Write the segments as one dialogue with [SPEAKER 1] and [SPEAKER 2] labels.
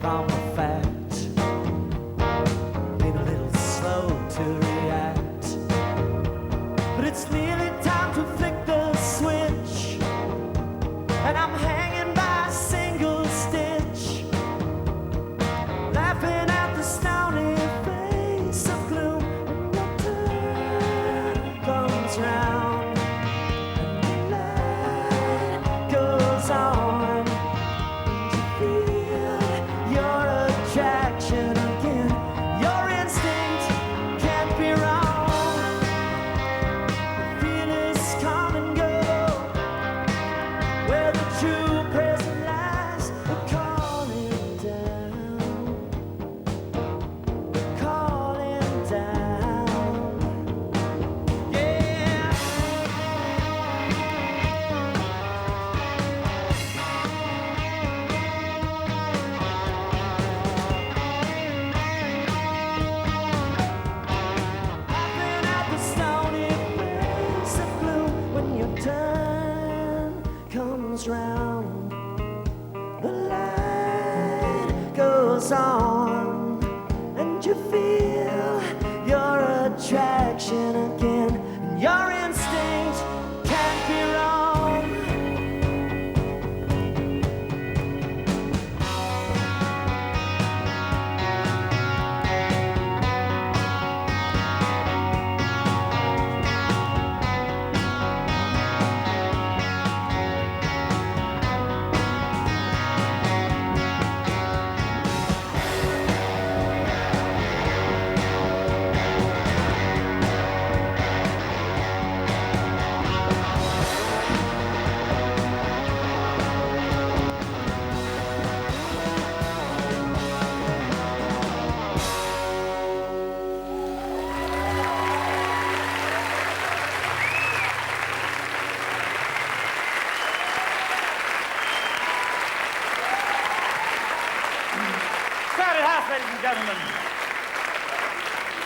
[SPEAKER 1] from the fact, been a little slow to react, but it's nearly time to flick the switch, and I'm hanging by a single stitch, laughing at the stony face of gloom when your turn comes round and the light goes on, and you feel your attraction again. Your instinct can't be wrong. The feelings come and go where the true present lies. We're calling down, calling down, yeah. Laughing at the stony face of gloom when your turn comes round, the light goes on, and you feel your attraction again, and your instinct can't be wrong.
[SPEAKER 2] Crowded house, ladies and gentlemen.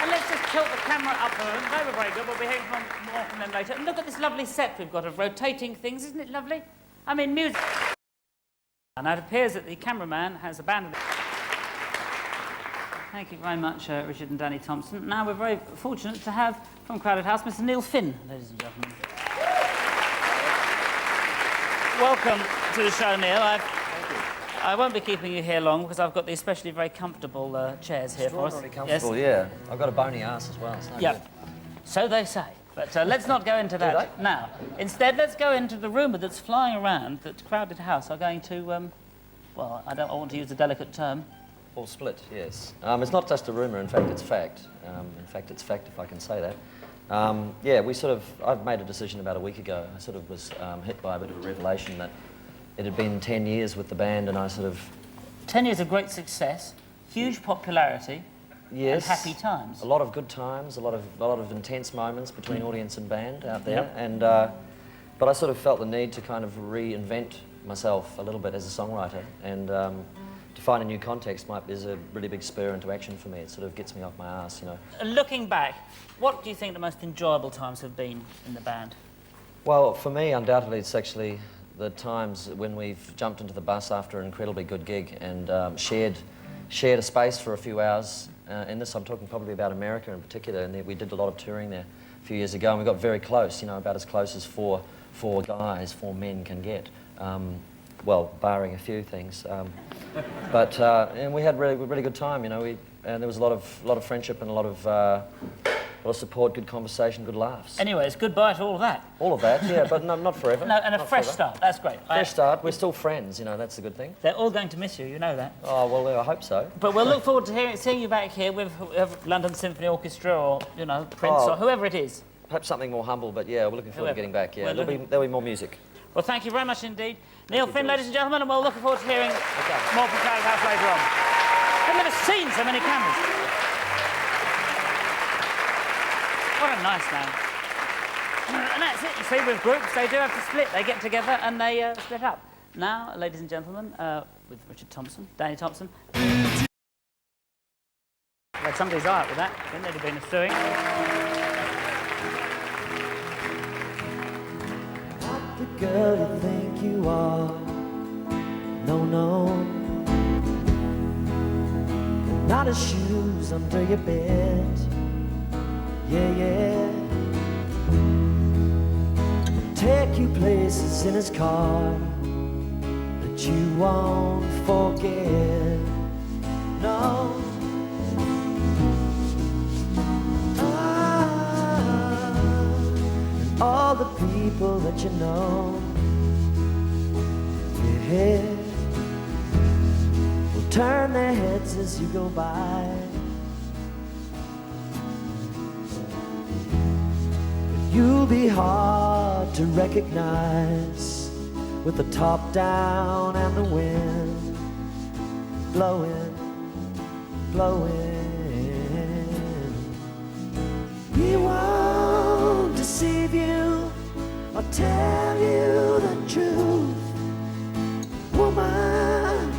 [SPEAKER 2] And let's just tilt the camera up a little. They were very good. We'll be hearing more from them later. And look at this lovely set we've got of rotating things. Isn't it lovely? I mean, music. And it appears that the cameraman has abandoned it. Thank you very much, Richard and Danny Thompson. Now we're very fortunate to have, from Crowded House, Mr. Neil Finn, ladies and gentlemen. Welcome to the show, Neil. I won't be keeping you here long because I've got the especially very comfortable chairs here for us.
[SPEAKER 3] Extraordinarily comfortable, yeah. I've got a bony ass as well. It's no
[SPEAKER 2] Yeah,
[SPEAKER 3] good.
[SPEAKER 2] so they say. But let's not go into that now. Instead, let's go into the rumour that's flying around that Crowded House are going to, well, I want to use a delicate term.
[SPEAKER 3] All split, yes. It's not just a rumour, in fact, it's fact. In fact, it's fact, if I can say that. Yeah, I've made a decision about a week ago. I sort of was hit by a bit of a revelation that it had been 10 years with the band, and I sort of...
[SPEAKER 2] 10 years of great success, huge popularity,
[SPEAKER 3] Yes.
[SPEAKER 2] and happy times.
[SPEAKER 3] A lot of good times, a lot of intense moments between audience and band out there. Yep. And but I sort of felt the need to kind of reinvent myself a little bit as a songwriter, and to find a new context is a really big spur into action for me. It sort of gets me off my arse, you know.
[SPEAKER 2] Looking back, what do you think the most enjoyable times have been in the band?
[SPEAKER 3] Well, for me, undoubtedly, it's actually the times when we've jumped into the bus after an incredibly good gig and shared a space for a few hours. In this, I'm talking probably about America in particular, and we did a lot of touring there a few years ago, and we got very close, you know, about as close as four men can get. Well, barring a few things. And we had really good time, you know. And there was a lot of friendship and a lot of support, good conversation, good laughs.
[SPEAKER 2] Anyway, it's goodbye to all of that.
[SPEAKER 3] All of that, yeah, but no, not forever.
[SPEAKER 2] No, and a
[SPEAKER 3] Not
[SPEAKER 2] fresh
[SPEAKER 3] forever.
[SPEAKER 2] start. That's great.
[SPEAKER 3] Fresh start. We're still friends, you know. That's the good thing.
[SPEAKER 2] They're all going to miss you, you know that.
[SPEAKER 3] Oh well, I hope so.
[SPEAKER 2] But we'll look forward to seeing you back here with London Symphony Orchestra or, you know, Prince or whoever it is.
[SPEAKER 3] Perhaps something more humble, but yeah, we're looking forward to getting back. Yeah, there'll be more music.
[SPEAKER 2] Well, thank you very much indeed. Neil Finn, ladies and gentlemen, and we're looking forward to hearing more from Crowded House later on. I've never seen so many cameras. What a nice man. And that's it, you see, with groups, they do have to split. They get together and they split up. Now, ladies and gentlemen, with Richard Thompson, Danny Thompson. Well, somebody's eye up with that. Then there'd have been a suing.
[SPEAKER 1] Not the girl you think you are. No, no. not his shoes under your bed. Yeah, yeah. Take you places in his car that you won't forget. No. And all the people that you know, yeah, will turn their heads as you go by. But you'll be hard to recognize with the top down and the wind blowing, blowing. He won't deceive you or tell you the truth, woman.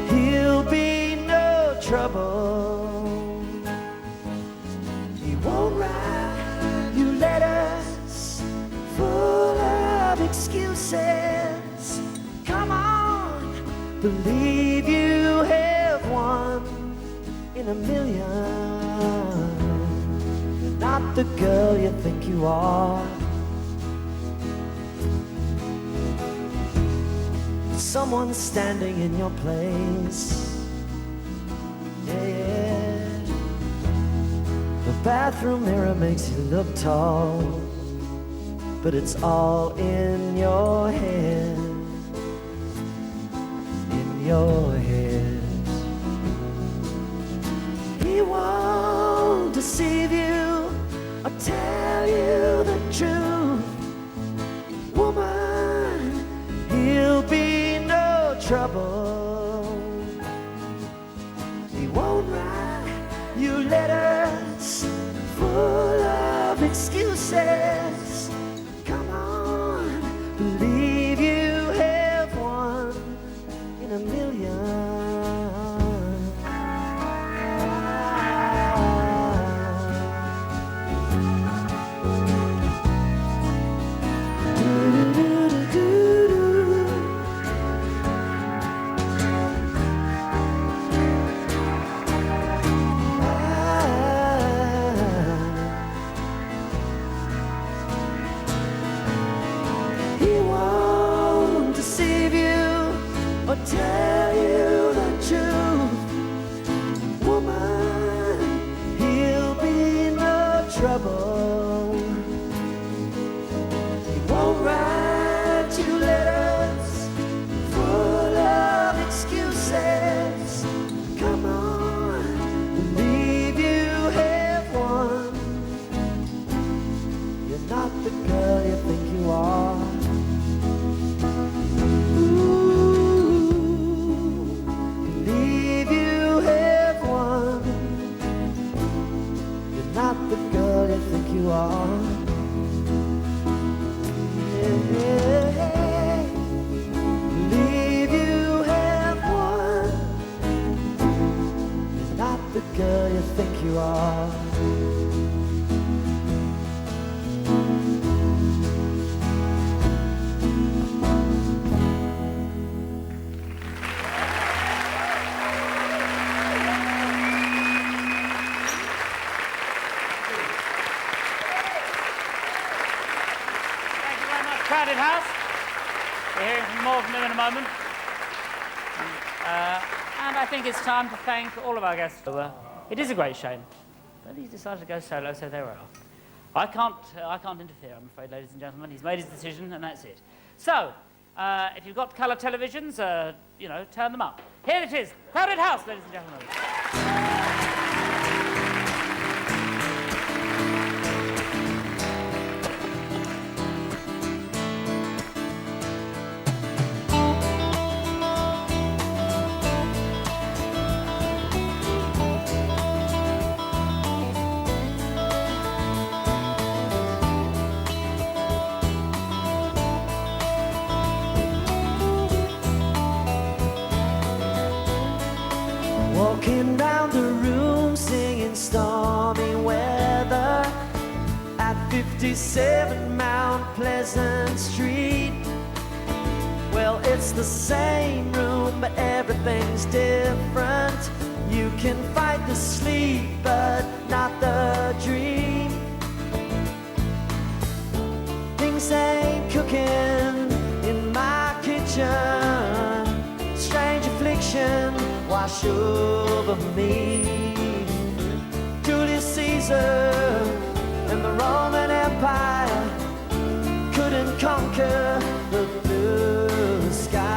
[SPEAKER 1] He'll be no trouble. He won't write you letters full of excuses. Come on, believe you have one in a million. You're not the girl you think you are. Someone standing in your place. Yeah, yeah. The bathroom mirror makes you look tall, but it's all in your head. In your head. He won't deceive you or tell you the truth, woman. He'll be no trouble. He won't write you letters full of excuses. Come on, believe you have one in a million. Or tell you the truth, woman. He'll be no trouble. He won't write you letters full of excuses. Come on, believe you have one. You're not the girl you think you are. Not the girl you think you are. Yeah. Believe you have one. You're not the girl you think you are.
[SPEAKER 2] Crowded house. We're hearing from more from them in a moment. And I think it's time to thank all of our guests. It is a great shame, but he's decided to go solo, so there we are. I can't interfere, I'm afraid, ladies and gentlemen. He's made his decision, and that's it. So, if you've got colour televisions, turn them up. Here it is, Crowded House, ladies and gentlemen.
[SPEAKER 1] Walking round the room singing stormy weather at 57 Mount Pleasant Street. Well, it's the same room, but everything's different. You can fight the sleep, but not the dream. Things ain't cooking in my kitchen. Strange affliction wash over me. Julius Caesar and the Roman Empire couldn't conquer the blue sky.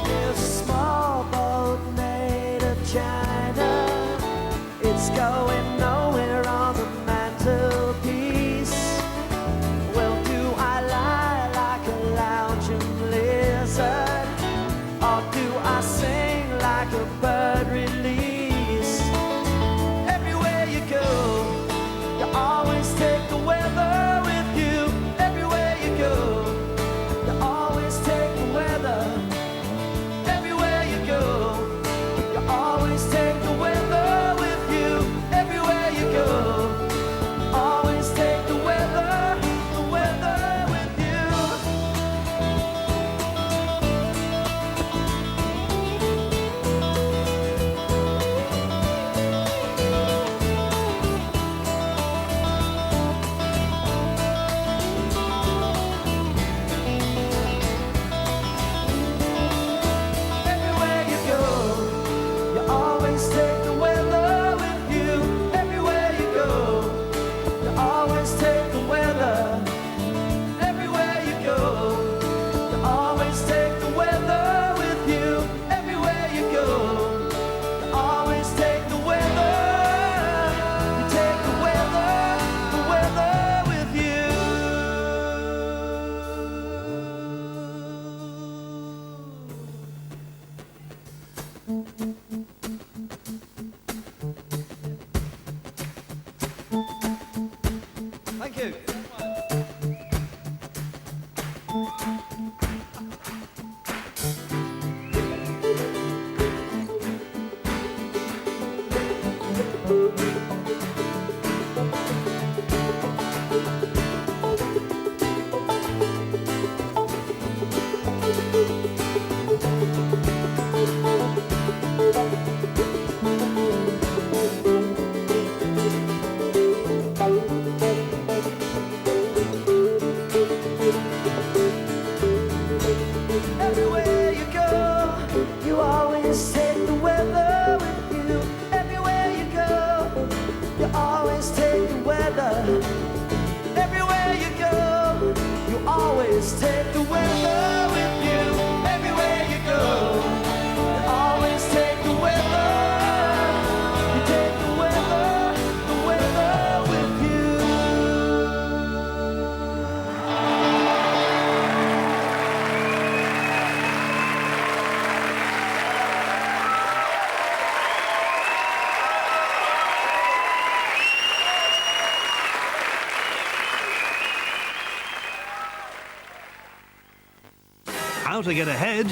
[SPEAKER 1] There's a small boat made of China. It's going nowhere on the mantelpiece. Well, do I lie like a lounging lizard, or do I sing like a bird released? Everywhere you go, you always take the weather with you. Everywhere you go, you always take the weather. Everywhere you go, you always take the weather with you. Everywhere you go, always take the weather with you. Everywhere you go, you always take the weather with you. Everywhere you go, you always take the weather. Everywhere you go, you always take the weather with you. Everywhere you go, you always take the weather. You take the weather with you. Thank you. Everywhere you go, you always take the weather with you. Everywhere you go, you always take the weather. Everywhere you go, you always take the weather with you. Everywhere you go, you always take the weather. You take the weather with you.
[SPEAKER 4] How to get ahead